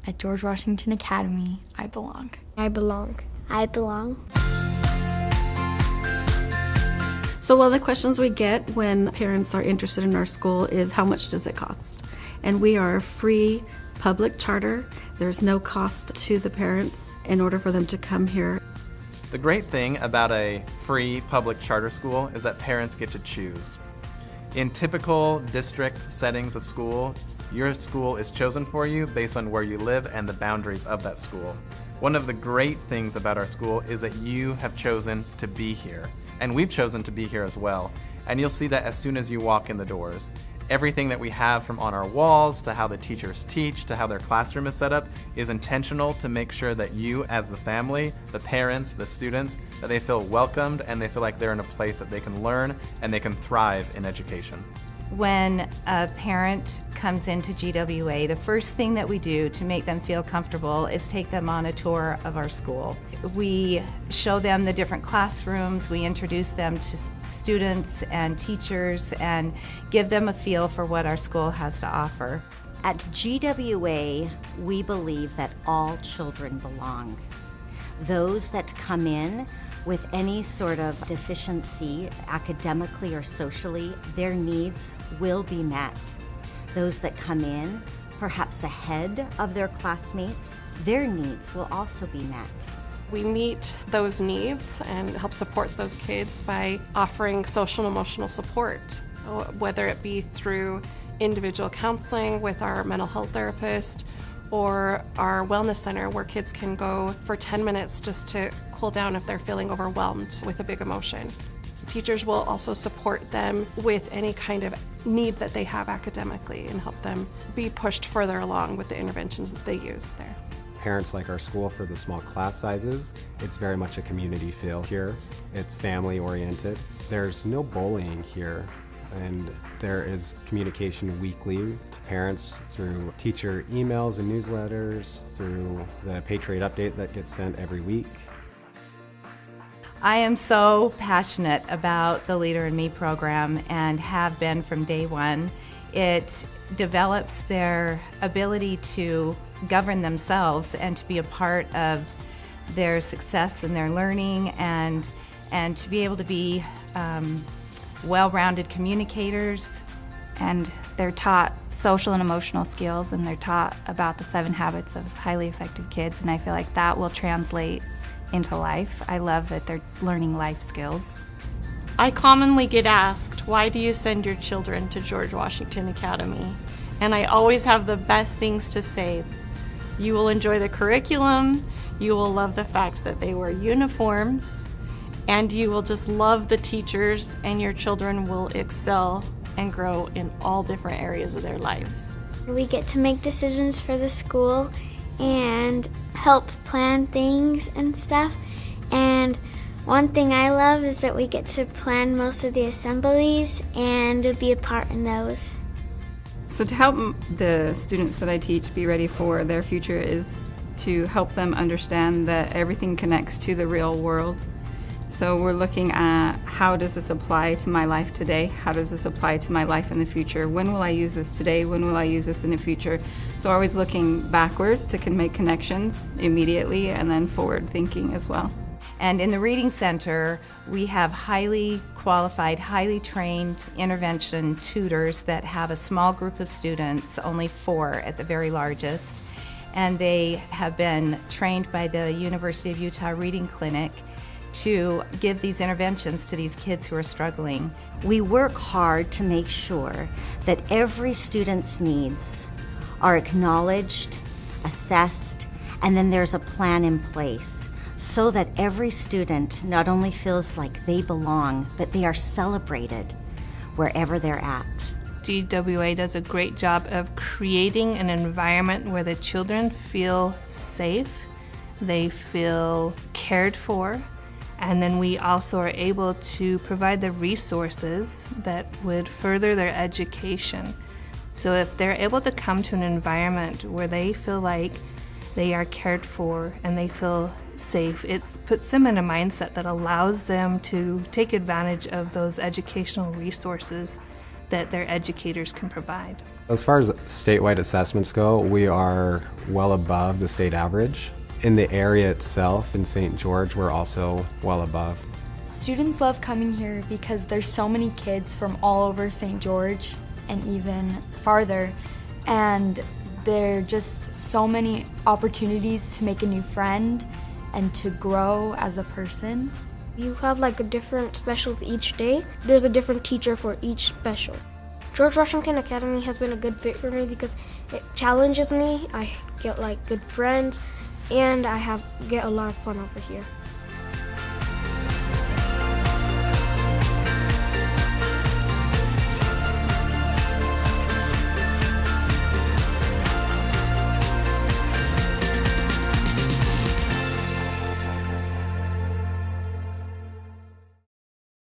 At George Washington Academy, I belong. I belong. I belong. So one of the questions we get when parents are interested in our school is, how much does it cost? And we are a free public charter. There's no cost to the parents in order for them to come here. The great thing about a free public charter school is that parents get to choose. In typical district settings of school, your school is chosen for you based on where you live and the boundaries of that school. One of the great things about our school is that you have chosen to be here, and we've chosen to be here as well. And you'll see that as soon as you walk in the doors. Everything that we have, from on our walls to how the teachers teach to how their classroom is set up, is intentional to make sure that you, as the family, the parents, the students, that they feel welcomed and they feel like they're in a place that they can learn and they can thrive in education. When a parent comes into GWA, the first thing that we do to make them feel comfortable is take them on a tour of our school. We show them the different classrooms, we introduce them to students and teachers, and give them a feel for what our school has to offer. At GWA, we believe that all children belong. Those that come in with any sort of deficiency, academically or socially, their needs will be met. Those that come in, perhaps ahead of their classmates, their needs will also be met. We meet those needs and help support those kids by offering social and emotional support, whether it be through individual counseling with our mental health therapist, or our wellness center, where kids can go for 10 minutes just to cool down if they're feeling overwhelmed with a big emotion. Teachers will also support them with any kind of need that they have academically and help them be pushed further along with the interventions that they use there. Parents like our school for the small class sizes. It's very much a community feel here. It's family oriented. There's no bullying here, and there is communication weekly to parents through teacher emails and newsletters, through the Patriot Update that gets sent every week. I am so passionate about the Leader in Me program and have been from day one. It develops their ability to govern themselves and to be a part of their success and their learning, and to be able to be well-rounded communicators. And they're taught social and emotional skills, and they're taught about the 7 habits of highly effective kids, and I feel like that will translate into life. I love that they're learning life skills. I commonly get asked, why do you send your children to George Washington Academy? And I always have the best things to say. You will enjoy the curriculum, you will love the fact that they wear uniforms, and you will just love the teachers, and your children will excel and grow in all different areas of their lives. We get to make decisions for the school and help plan things and stuff. And one thing I love is that we get to plan most of the assemblies and be a part in those. So to help the students that I teach be ready for their future is to help them understand that everything connects to the real world. So we're looking at, how does this apply to my life today? How does this apply to my life in the future? When will I use this today? When will I use this in the future? So always looking backwards to make connections immediately, and then forward thinking as well. And in the Reading Center, we have highly qualified, highly trained intervention tutors that have a small group of students, only 4 at the very largest, and they have been trained by the University of Utah Reading Clinic to give these interventions to these kids who are struggling. We work hard to make sure that every student's needs are acknowledged, assessed, and then there's a plan in place so that every student not only feels like they belong, but they are celebrated wherever they're at. GWA does a great job of creating an environment where the children feel safe, they feel cared for, and then we also are able to provide the resources that would further their education. So if they're able to come to an environment where they feel like they are cared for and they feel safe, it puts them in a mindset that allows them to take advantage of those educational resources that their educators can provide. As far as statewide assessments go, we are well above the state average. In the area itself, in St. George, we're also well above. Students love coming here because there's so many kids from all over St. George and even farther, and there are just so many opportunities to make a new friend and to grow as a person. You have like a different specials each day. There's a different teacher for each special. George Washington Academy has been a good fit for me because it challenges me. I get like good friends and I get a lot of fun over here.